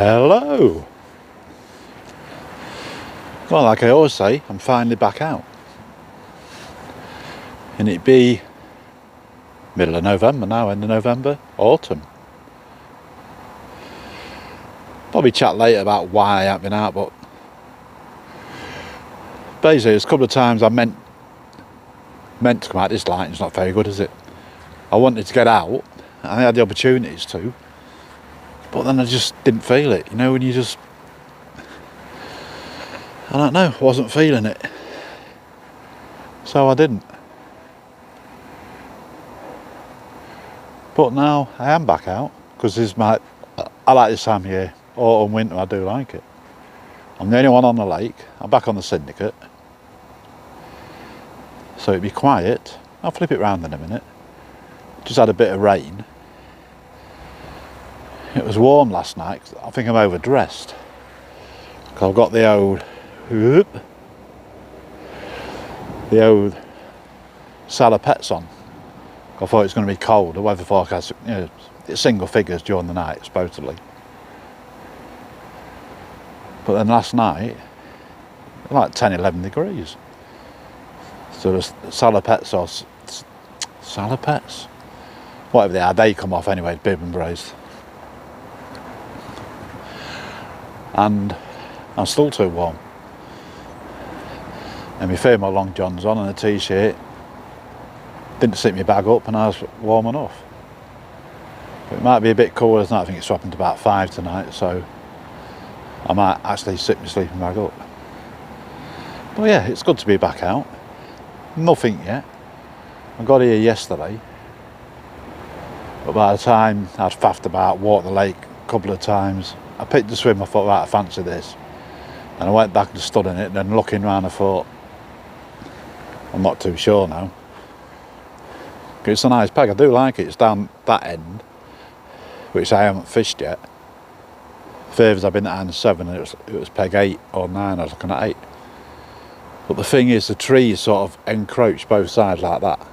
Hello. Well, like I always say, I'm finally back out. And it'd be middle of November now, end of November, autumn. Probably chat later about why I haven't been out, but basically there's a couple of times I meant to come out. This lighting's not very good, is it? I wanted to get out, and I had the opportunities to, but then I just didn't feel it. You know, when you just, I don't know, wasn't feeling it. So I didn't. But now I am back out, because I like this time of year. Autumn, winter, I do like it. I'm the only one on the lake. I'm back on the syndicate. So it'd be quiet. I'll flip it round in a minute. Just had a bit of rain. It was warm last night. I think I'm overdressed. Because I've got the old salopettes on. I thought it was going to be cold. The weather forecast, you know, it's single figures during the night, supposedly. But then last night, like 10, 11 degrees. So the salopettes or salopettes? Whatever they are, they come off anyway, bib and brace. And I'm still too warm. And my thermal long johns on and a t-shirt. Didn't sit my bag up and I was warm enough. But it might be a bit cooler tonight. I think it's dropping to about 5 tonight, so I might actually sit my sleeping bag up. But yeah, it's good to be back out. Nothing yet. I got here yesterday, but by the time I'd faffed about, walked the lake a couple of times, I picked the swim. I thought, right, I fancy this. And I went back and stood in it, and then looking round I thought, I'm not too sure now. It's a nice peg, I do like it. It's down that end, which I haven't fished yet. Furthest I've been at iron 7, and it was peg 8 or 9, I was looking at 8. But the thing is, the trees sort of encroach both sides like that.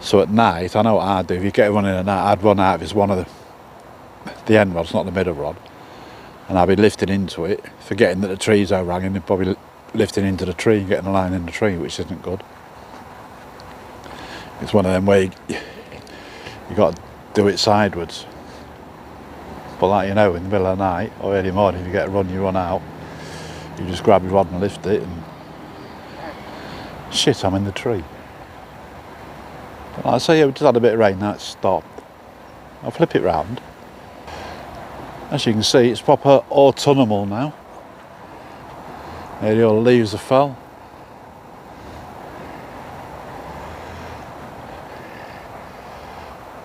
So at night, I know what I'd do. If you get running at night, I'd run out of one of the end rods, not the middle rod. And I'd be lifting into it, forgetting that the tree's overhanging, and probably lifting into the tree and getting a line in the tree, which isn't good. It's one of them where you got to do it sideways. But like you know, in the middle of the night or early morning, if you get a run, you run out. You just grab your rod and lift it, and shit, I'm in the tree. But like I say, yeah, we just had a bit of rain, now it's stopped. I'll flip it round. As you can see, it's proper autumnal now. Nearly all the leaves have fell.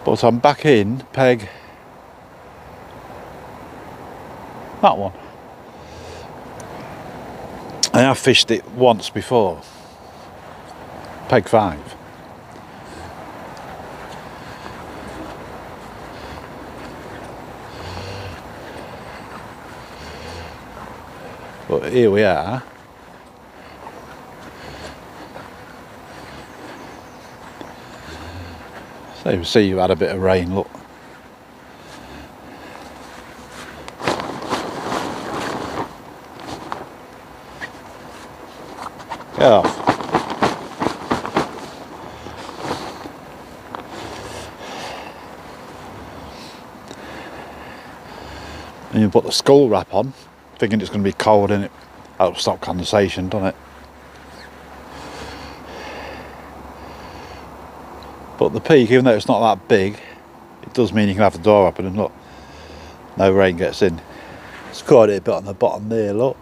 But I'm back in peg that one. I have fished it once before. Peg 5. But here we are. So you see you've had a bit of rain, look. Get off. And you put the skull wrap on, thinking it's going to be cold in it. That'll stop condensation, doesn't it? But the peak, even though it's not that big, it does mean you can have the door open and look, no rain gets in. It's caught it a bit on the bottom there, look.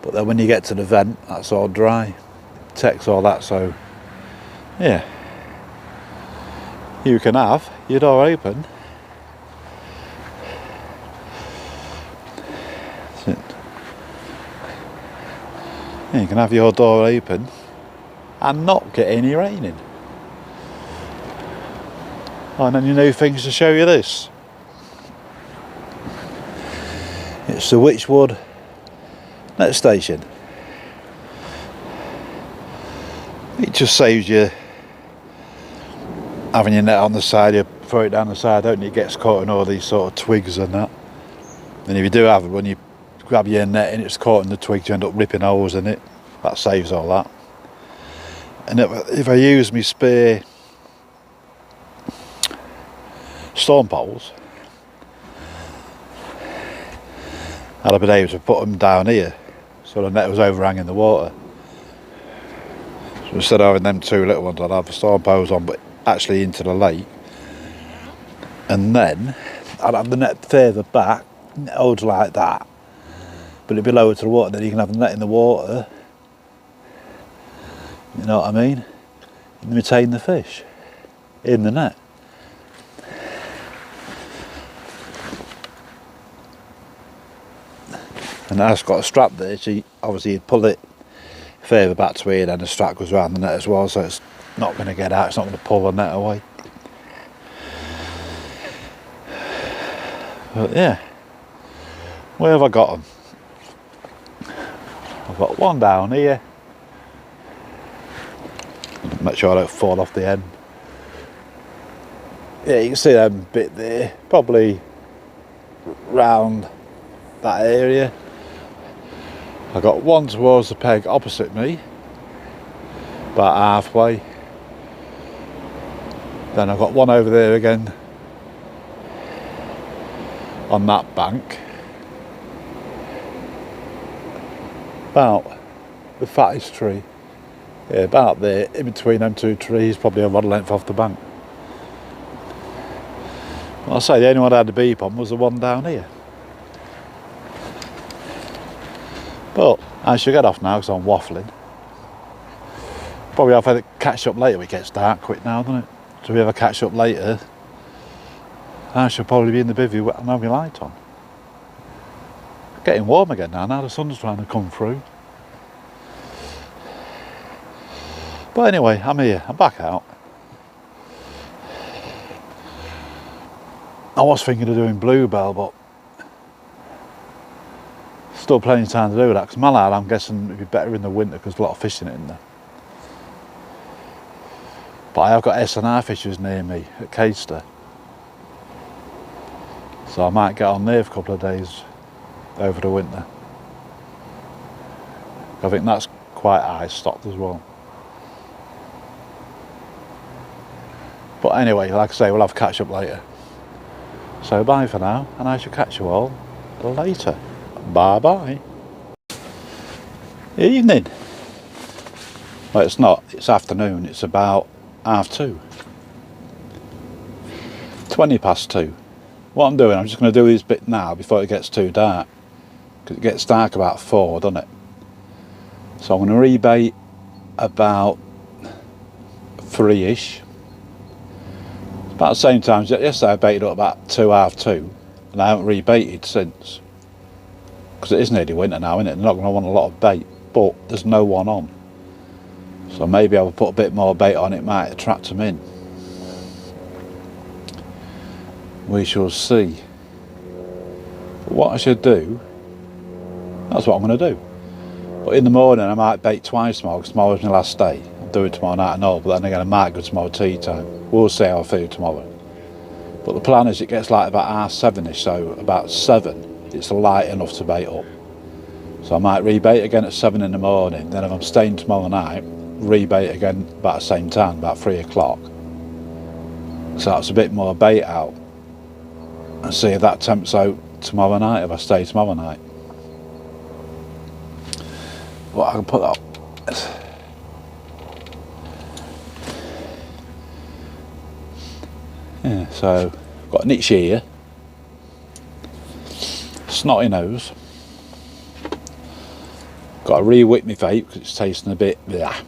But then when you get to the vent, that's all dry. It takes all that, so yeah. You can have your door open. That's it. Yeah, you can have your door open and not get any rain in. Oh, and then you know things to show you this. It's the Witchwood net station. It just saves you having your net on the side. You throw it down the side, don't you? It gets caught in all these sort of twigs and that. And if you do have it, when you grab your net and it's caught in the twigs, you end up ripping holes in it. That saves all that. And if I use my spare storm poles, I'd have been able to put them down here so the net was overhanging the water. So instead of having them two little ones, I'd have the storm poles on, but actually into the lake. And then I'd have the net further back, holds like that, but it'd be lower to the water. Then you can have the net in the water, you know what I mean, and retain the fish in the net. And that's got a strap there, so obviously you'd pull it further back to here, then the strap goes around the net as well, so it's not going to get out, it's not going to pull the net away. But yeah, where have I got them? I've got one down here. Make sure I don't fall off the end. Yeah, you can see them bit there, probably round that area. I got one towards the peg opposite me, about halfway. Then I've got one over there again on that bank, about the fattest tree. Yeah, about there, in between them two trees, probably a rod length off the bank. Well, I'll say the only one I had to beep on was the one down here. But I should get off now because I'm waffling. Probably I'll have to catch up later. It gets dark quick now, doesn't it? So if we ever catch up later, I should probably be in the bivvy and have my light on. Getting warm again now the sun's trying to come through. But anyway, I'm here, I'm back out. I was thinking of doing bluebell, but still plenty of time to do that, because mallard I'm guessing would be better in the winter because there's a lot of fish in it in there. But I have got S&R fishers near me at Caister, so I might get on there for a couple of days over the winter. I think that's quite high stocked as well. But anyway, like I say, we'll have a catch up later. So bye for now, and I shall catch you all later. Bye bye. Evening. Well, it's not, it's afternoon, it's about 2:30. 20 past 2. What I'm doing, I'm just going to do this bit now before it gets too dark, because it gets dark about 4, doesn't it? So I'm going to rebait about 3ish. About the same time, yesterday I baited up about 2, half 2, and I haven't rebaited since. Because it is nearly winter now, isn't it? They're not going to want a lot of bait, but there's no one on. So maybe I'll put a bit more bait on, it might attract them in. We shall see. But what I should do, that's what I'm going to do. But in the morning I might bait twice tomorrow, because tomorrow's my last day. I'll do it tomorrow night and all, but then again I might go tomorrow tea time. We'll see how I feel tomorrow. But the plan is it gets like about 7ish, so about 7 it's light enough to bait up. So I might rebait again at 7 in the morning, then if I'm staying tomorrow night, rebait again about the same time, about 3 o'clock. So that's a bit more bait out. And see if that tempts out tomorrow night, if I stay tomorrow night. Well, I can put that up. Yeah, so I've got an itch here, snotty nose, got to re-wick my vape because it's tasting a bit bleh.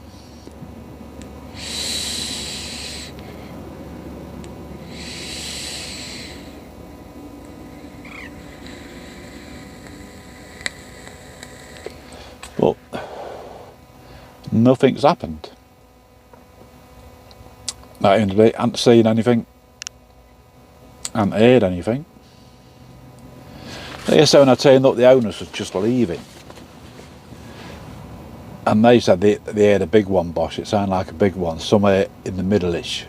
But nothing's happened. Not even today, I haven't seen anything. I haven't heard anything. Yesterday when I turned up, the owners was just leaving. And they said they had a big one, Bosh. It sounded like a big one, somewhere in the middle-ish.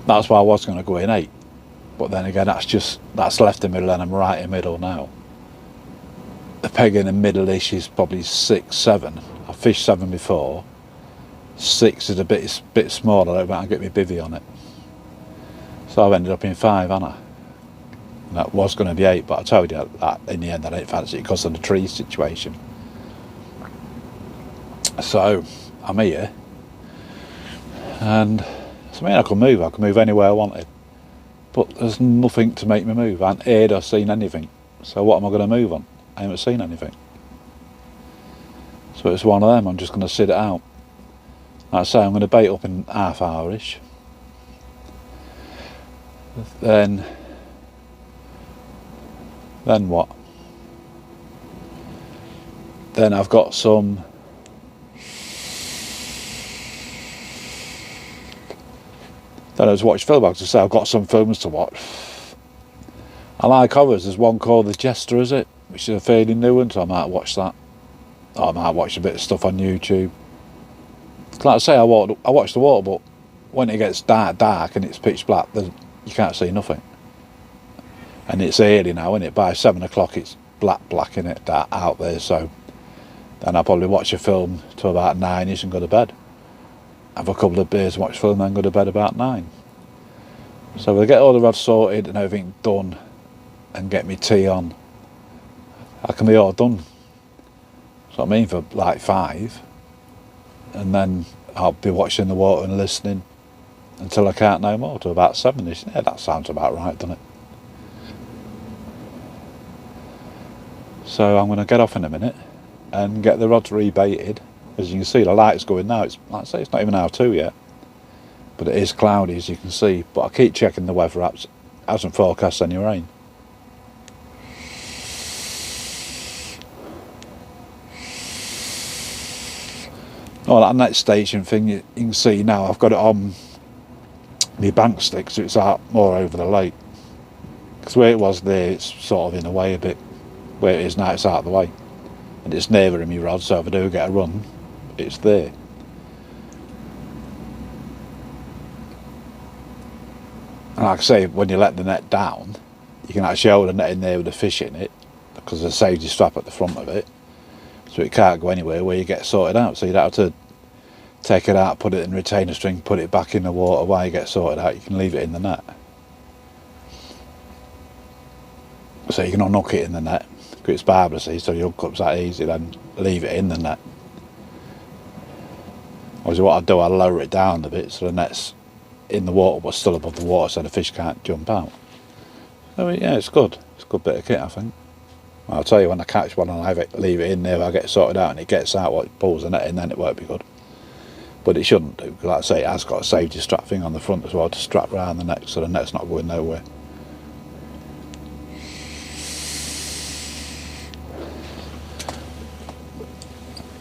That's why I was going to go in 8. But then again, that's left the middle and I'm right in the middle now. The peg in the middle-ish is probably 6, 7. I've fished 7 before. 6 is a bit smaller. I don't want to get my bivvy on it. So I've ended up in 5, haven't I? And that was going to be 8, but I told you that in the end I didn't fancy it because of the tree situation. So I'm here, and I mean I can move anywhere I wanted, but there's nothing to make me move. I haven't heard or seen anything, so what am I going to move on? I haven't seen anything. So it's one of them. I'm just going to sit it out. Like I say, I'm going to bait up in half hour-ish. Then what? Then I've got some then I was watching film. I was to say I've got some films to watch. I like others. There's one called The Jester, is it? Which is a fairly new one, so I might watch that. Or I might watch a bit of stuff on YouTube. Like I say, I watch the water, but when it gets dark and it's pitch black, you can't see nothing. And it's early now, isn't it? By 7 o'clock it's black in it, out there, so then I'll probably watch a film till about 9ish and go to bed. Have a couple of beers and watch a film, then go to bed about 9. So we'll get all the rods sorted and everything done and get me tea on. I can be all done. That's what I mean, for like 5. And then I'll be watching the water and listening until I can't no more, to about 7ish. Yeah, that sounds about right, doesn't it? So I'm going to get off in a minute and get the rods rebaited. As you can see, the light's going now. It's, like I say, it's not even hour 2 yet, but it is cloudy, as you can see. But I keep checking the weather apps. It hasn't forecast any rain. Oh, that next station thing, you can see now I've got it on my bank stick, so it's out more over the lake. Because where it was there, it's sort of in the way a bit. Where it is now, it's out of the way. And it's nearer in my rod, so if I do get a run, it's there. And like I say, when you let the net down, you can actually hold the net in there with the fish in it, because there's a safety strap at the front of it, so it can't go anywhere where you get sorted out. So you don't have to take it out, put it in retainer string, put it back in the water while you get sorted out. You can leave it in the net. So you can unhook it in the net, because it's barbless, so your hook up's that easy, then leave it in the net. Obviously what I do, I lower it down a bit so the net's in the water but still above the water, so the fish can't jump out. So yeah, it's good. It's a good bit of kit, I think. I'll tell you, when I catch one and I leave it in there, I get sorted out and it gets out, what it pulls the net in, then it won't be good. But it shouldn't do, because like I say, it has got a safety strap thing on the front as well to strap around the neck, so the net's not going nowhere.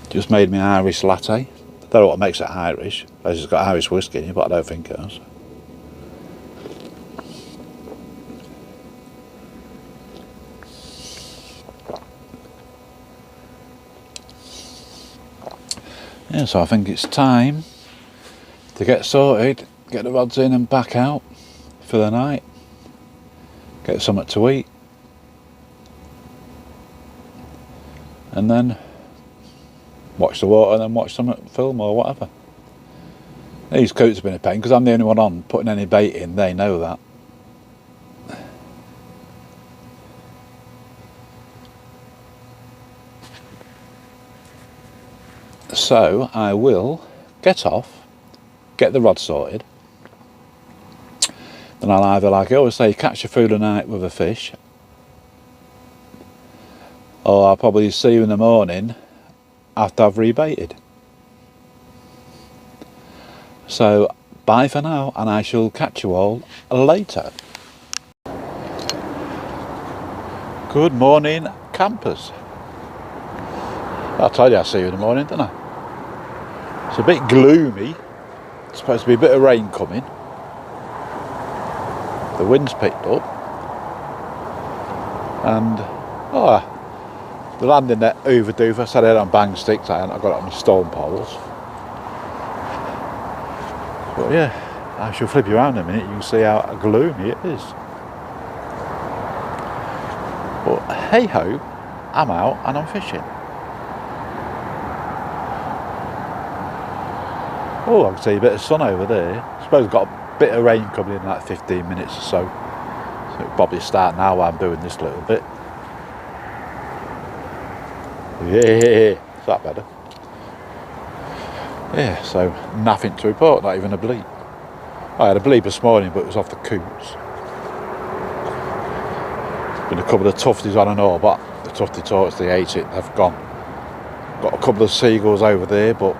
Just made me an Irish latte. I don't know what makes it Irish. It's got Irish whiskey in it, but I don't think it has. Yeah, so I think it's time to get sorted, get the rods in and back out for the night, get something to eat, and then watch the water and then watch some film or whatever. These coats have been a pain because I'm the only one on putting any bait in, they know that. So I will get off, get the rod sorted, then I'll either, like I always say, catch you through the night with a fish, or I'll probably see you in the morning after I've rebaited. So bye for now, and I shall catch you all later. Good morning, campers. I told you I'll see you in the morning, didn't I? It's a bit gloomy. It's supposed to be a bit of rain coming. The wind's picked up, and the landing net overdue. I said I had it on bang sticks, I got it on the stone poles. But yeah, I shall flip you around in a minute. You can see how gloomy it is. But hey ho, I'm out and I'm fishing. Oh, I can see a bit of sun over there. I suppose I've got a bit of rain coming in like 15 minutes or so. So it'll probably start now while I'm doing this little bit. Yeah, is that better? Yeah, so nothing to report, not even a bleep. I had a bleep this morning, but it was off the coots. Been a couple of tufties on and all, but the tufty torts, they ate it, they've gone. Got a couple of seagulls over there, but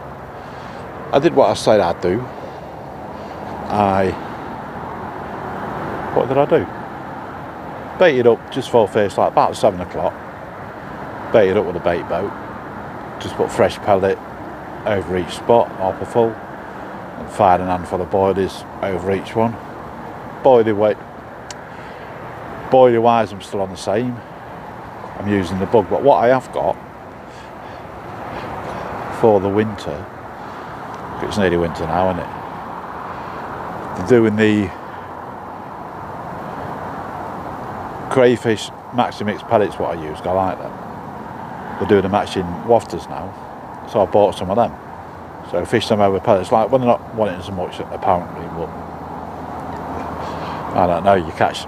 I did what I said I'd do. What did I do? Baited up just for first, like about 7 o'clock. Baited up with a bait boat. Just put fresh pellet over each spot, half a full, and fired an handful of boilies over each one. Boilie wise, I'm still on the same. I'm using the bug, but what I have got for the winter, it's nearly winter now, isn't it? They're doing the crayfish maxi mix pellets, what I use, I like them. They're doing the matching wafters now, so I bought some of them. So I fish them over pellets, like, well, they're not wanting as much apparently, but I don't know, you catch,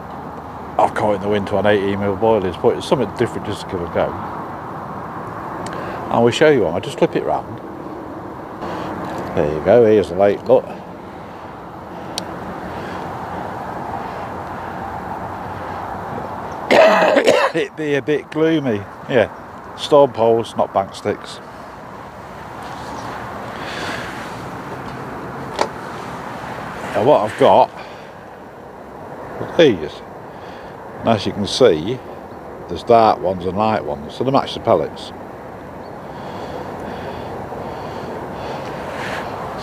I've caught in the winter on 18mm boilies, but it's something different just to give a go. I will show you one, I'll just flip it round. There you go, here's the lake, look. It'd be a bit gloomy, yeah. Storm poles, not bank sticks. Now what I've got are these. And as you can see, there's dark ones and light ones, so they match the pellets.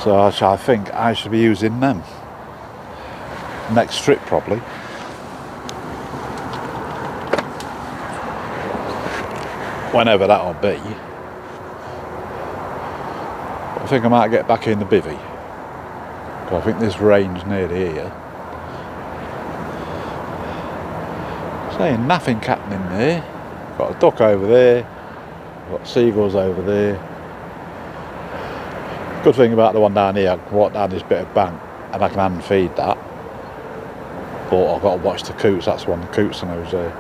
So I think I should be using them next trip probably. Whenever that'll be. I think I might get back in the bivvy. I think this rain's nearly here. Saying nothing happening there. Got a duck over there. Got seagulls over there. Good thing about the one down here, I can walk down this bit of bank and I can hand feed that. But I've got to watch the coots, that's one of the coots and I was there.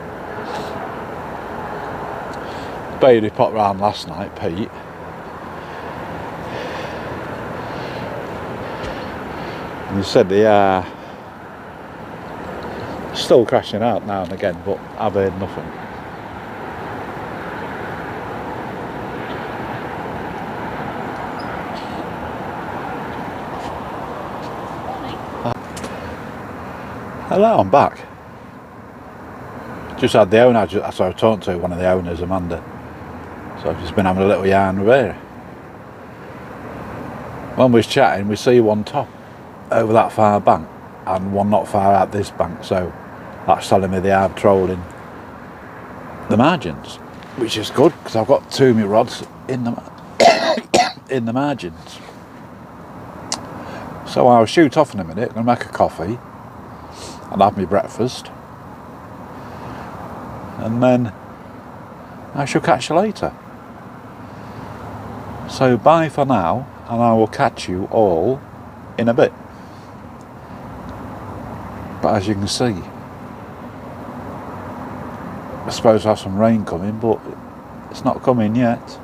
Bailey popped round last night, Pete. And he said they are still crashing out now and again, but I've heard nothing. Hello, I'm back. Just had the owner, so I was talking to one of the owners, Amanda. So I've just been having a little yarn with her. When we was chatting, we see one top over that far bank and one not far out this bank, so that's telling me they are trolling the margins, which is good because I've got 2 of my rods in the in the margins. So I'll shoot off in a minute, I'm going to make a coffee and have my breakfast, and then I shall catch you later. So bye for now, and I will catch you all in a bit. But as you can see, I suppose I have some rain coming, but it's not coming yet.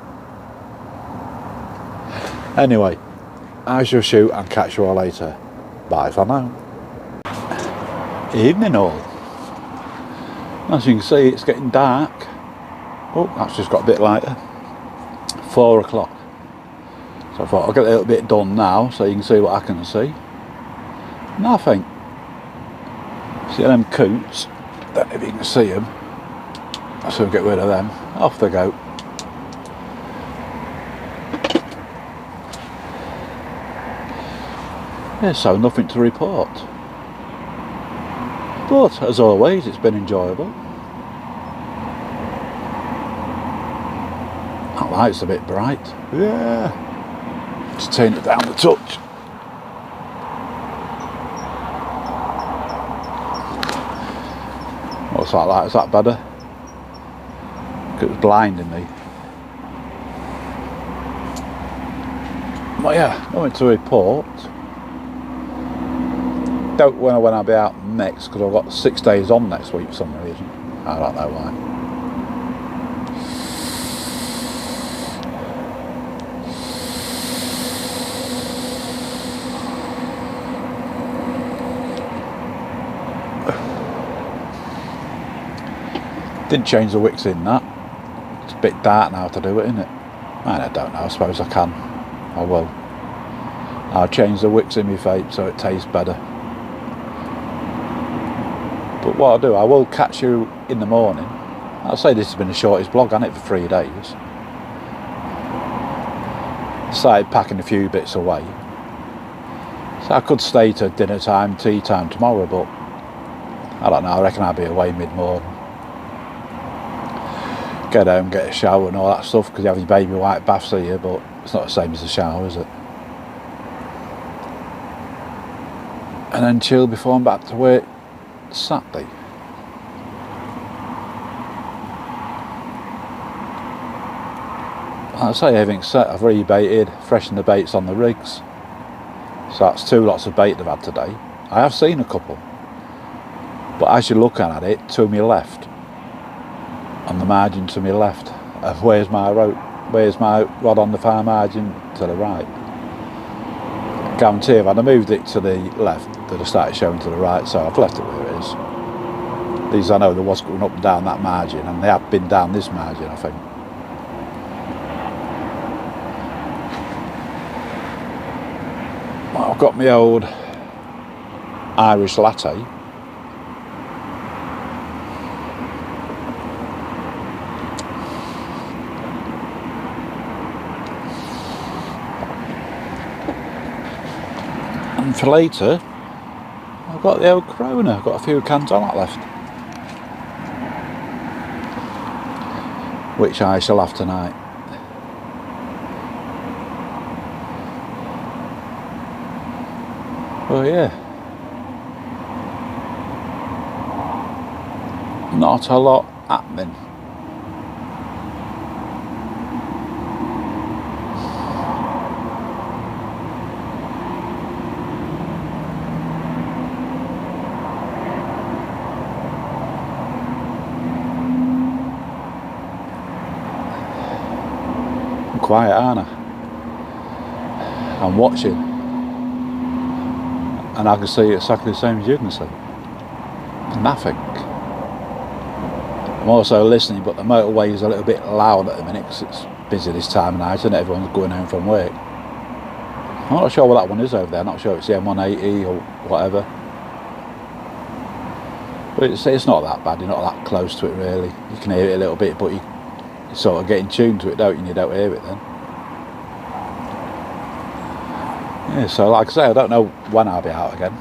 Anyway, I shall shoot and catch you all later. Bye for now. Evening all. As you can see, it's getting dark. Oh, that's just got a bit lighter. 4 o'clock. So I thought I'll get a little bit done now so you can see what I can see. Nothing. See them coots, that if you can see them, so get rid of them. Off they go. Yeah, so nothing to report. But as always, it's been enjoyable. That light's a bit bright. Yeah. Just turn it down a touch. What's that like? Is that better? It was blinding me. But yeah, nothing to report. Don't know when I'll be out next, because I've got 6 days on next week for some reason. I don't know why. Didn't change the wicks in that. It's a bit dark now to do it, isn't it? I don't know, I suppose I can. I will. I'll change the wicks in my vape so it tastes better. But what I'll do, I will catch you in the morning. I'll say this has been the shortest vlog, hasn't it, for 3 days. Started packing a few bits away. So I could stay to dinner time, tea time tomorrow, but I don't know, I reckon I'll be away mid-morning. Get home, get a shower and all that stuff, because you have your baby white baths here, but it's not the same as a shower, is it? And then chill before I'm back to work Saturday. Like I say, everything's set. I've rebaited, freshened the baits on the rigs. So that's 2 lots of bait they've had today. I have seen a couple, but as you're looking at it, to my left, on the margin to my left, where's my rope? Where's my rod on the far margin to the right? Guarantee if I'd have moved it to the left, they'd have started showing to the right, so I've left it where it is. These I know there was going up and down that margin, and they have been down this margin, I think. Well, I've got my old Irish latte. And for later, I've got the old Corona. I've got a few cans on that left, which I shall have tonight. Oh yeah, not a lot happening. I'm quiet, aren't I? I'm watching. And I can see exactly the same as you can see. Nothing. I'm also listening, but the motorway is a little bit loud at the minute because it's busy this time of night and everyone's going home from work. I'm not sure what that one is over there. I'm not sure if it's the M180 or whatever. But it's not that bad. You're not that close to it really. You can hear it a little bit, but you sort of get in tune to it, don't you? And you don't hear it then. Yeah, so like I say, I don't know when I'll be out again.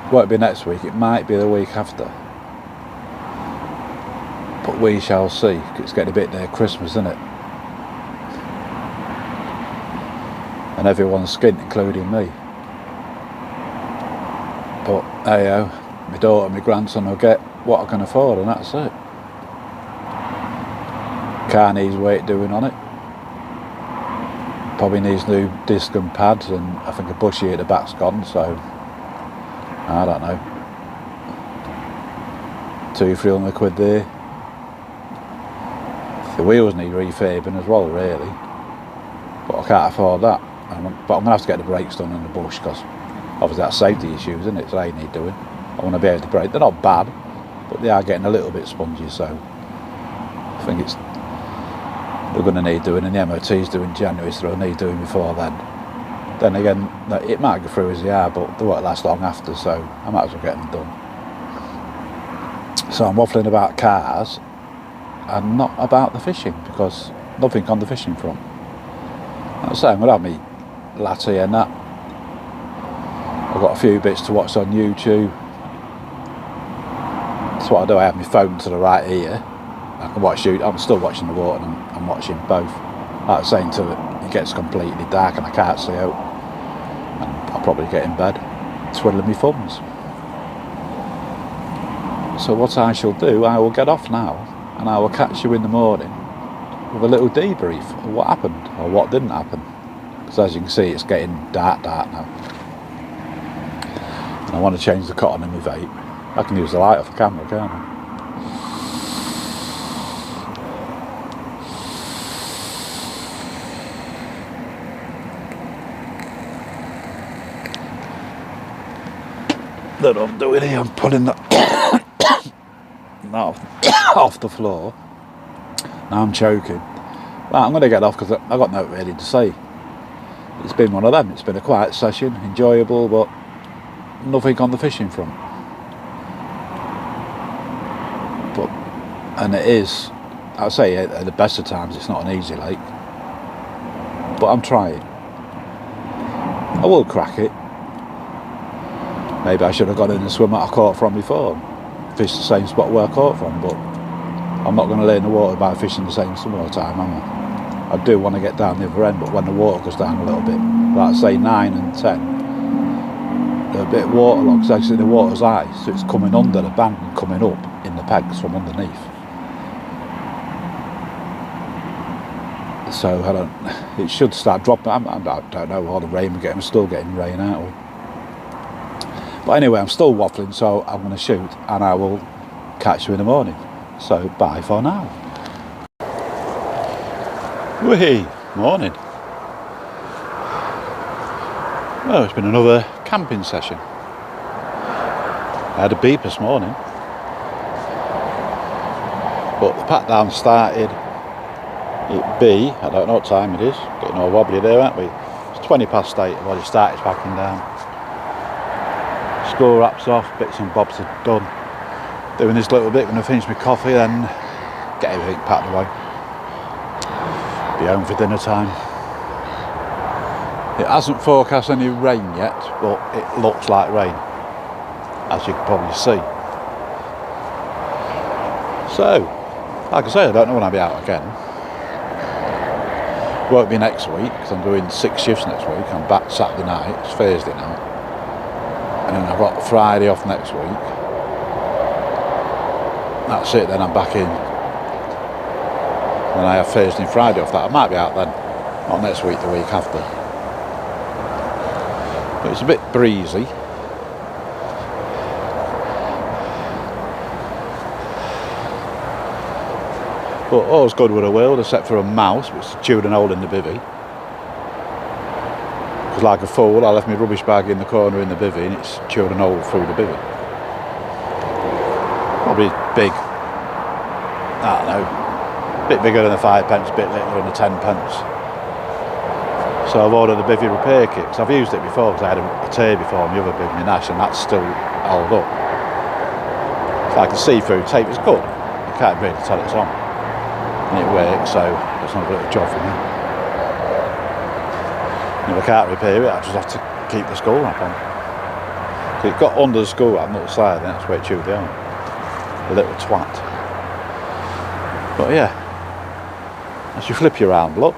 It won't be next week, it might be the week after. But we shall see. It's getting a bit near Christmas, isn't it? And everyone's skint, including me. But hey, my daughter and my grandson will get what I can afford, and that's it. Car needs weight doing on it. Probably needs new disc and pads, and I think a bushy at the back's gone, so I don't know. 200-300 quid there. The wheels need refurbing as well, really, but I can't afford that. But I'm going to have to get the brakes done in the bush, because obviously that's safety issues, isn't it? So they need doing. I want to be able to brake. They're not bad, but they are getting a little bit spongy, so I think they're going to need doing, and the MOT's doing January, so they'll need doing before then. Then again, it might go through as they are, but they won't last long after, so I might as well get them done. So I'm waffling about cars and not about the fishing, because nothing on the fishing front. Like I say, I'm going to have my latte and that. I've got a few bits to watch on YouTube. That's what I do. I have my phone to the right ear. I can watch you. I'm still watching the water, and I'm watching both. Like I was saying, until it gets completely dark and I can't see out, and I'll probably get in bed twiddling my thumbs. So what I shall do, I will get off now and I will catch you in the morning with a little debrief of what happened or what didn't happen, because as you can see it's getting dark now, and I want to change the cotton in my vape. I can use the light off the camera, can't I? That I'm doing here, I'm pulling that off the floor. Now I'm choking. Well, I'm going to get off because I've got nothing really to say. It's been one of them. It's been a quiet session, enjoyable, but nothing on the fishing front. And it is, I'll say at the best of times, it's not an easy lake, but I'm trying. I will crack it. Maybe I should have gone in and swim that I caught from before, fish the same spot where I caught from, but I'm not going to lay in the water by fishing the same some more time, am I? I do want to get down the other end, but when the water goes down a little bit, like say 9 and 10, they're a bit waterlogged, because actually the water's high, so it's coming under the bank and coming up in the pegs from underneath. So it should start dropping. I don't know, all the rain we're getting, I'm still getting rain out of. But anyway, I'm still waffling, so I'm going to shoot and I will catch you in the morning. So bye for now. Whee! Morning. Well, it's been another camping session. I had a beep this morning, but the pat down started at B, I don't know what time it is, getting all wobbly there, aren't we? It's 20 past 8, I've already started packing down. School wraps off, bits and bobs are done. Doing this little bit when I finish my coffee, then get everything packed away. Be home for dinner time. It hasn't forecast any rain yet, but it looks like rain, as you can probably see. So, like I say, I don't know when I'll be out again. Won't be next week, because I'm doing 6 shifts next week. I'm back Saturday night, it's Thursday now. And then I've got Friday off next week. That's it, then I'm back in. Then I have Thursday and Friday off. That I might be out then, not next week, the week after. But it's a bit breezy. But all's good with the world, except for a mouse which chewed an hole in the bivvy. Because like a fool, I left my rubbish bag in the corner in the bivvy and it's chewed an hole through the bivvy. Probably big, I don't know, a bit bigger than a 5 pence, a bit littler than a 10 pence. So I've ordered a bivvy repair kit, because I've used it before, because I had a tear before on the other bivvy, my Nash, and that's still held up. It's like a see-through tape, it's good, you can't really tell it's on. And it works, so it's not a little job for me. And if I can't repair it, I just have to keep the skull wrap on. So it got under the skull wrap, not the side, and that's where it chewed down. A little twat. But yeah, as you flip you around, look.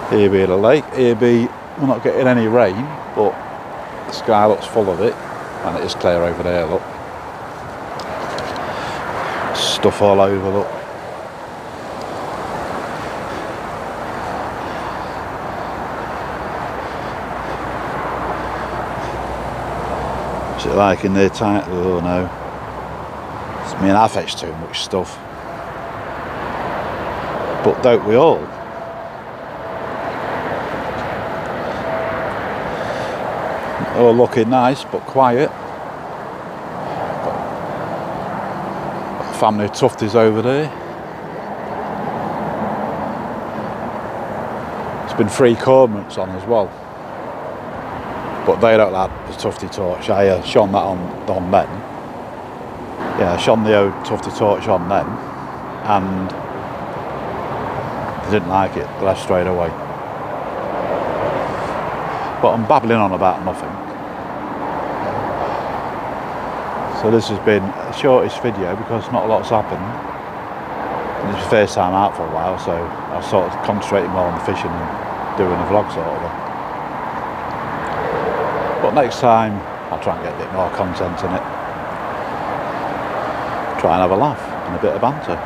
Here be the lake, here be, we're not getting any rain, but the sky looks full of it. And it is clear over there, look. Stuff all over, look. What's it like in there tight? Oh no. I mean, I fetch too much stuff. But don't we all? All looking nice but quiet. Got a family of tufties over there. There's been 3 cormorants on as well, but they don't like the tufty torch. I shone that on them. Yeah, I shone the old tufty torch on them, and they didn't like it. They left straight away. But I'm babbling on about nothing. So this has been the shortest video because not a lot's happened. And it's the first time out for a while, so I sort of concentrating more on the fishing and doing a vlog sort of. But next time I'll try and get a bit more content in it. Try and have a laugh and a bit of banter.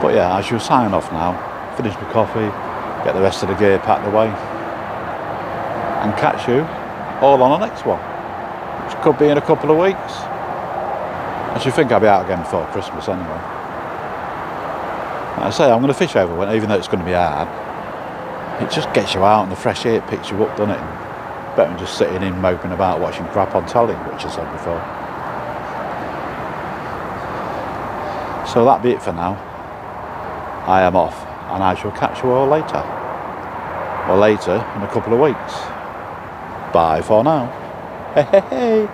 But yeah, I shall sign off now, finish my coffee, get the rest of the gear packed away, and catch you all on the next one, which could be in a couple of weeks. I should think I'll be out again before Christmas anyway. Like I say, I'm going to fish over winter, even though it's going to be hard. It just gets you out and the fresh air picks you up, doesn't it? Better than just sitting in moping about watching crap on telly, which I said before. So that'll be it for now. I am off, and I shall catch you all later. Or later in a couple of weeks. Bye for now. Hey, hey, hey.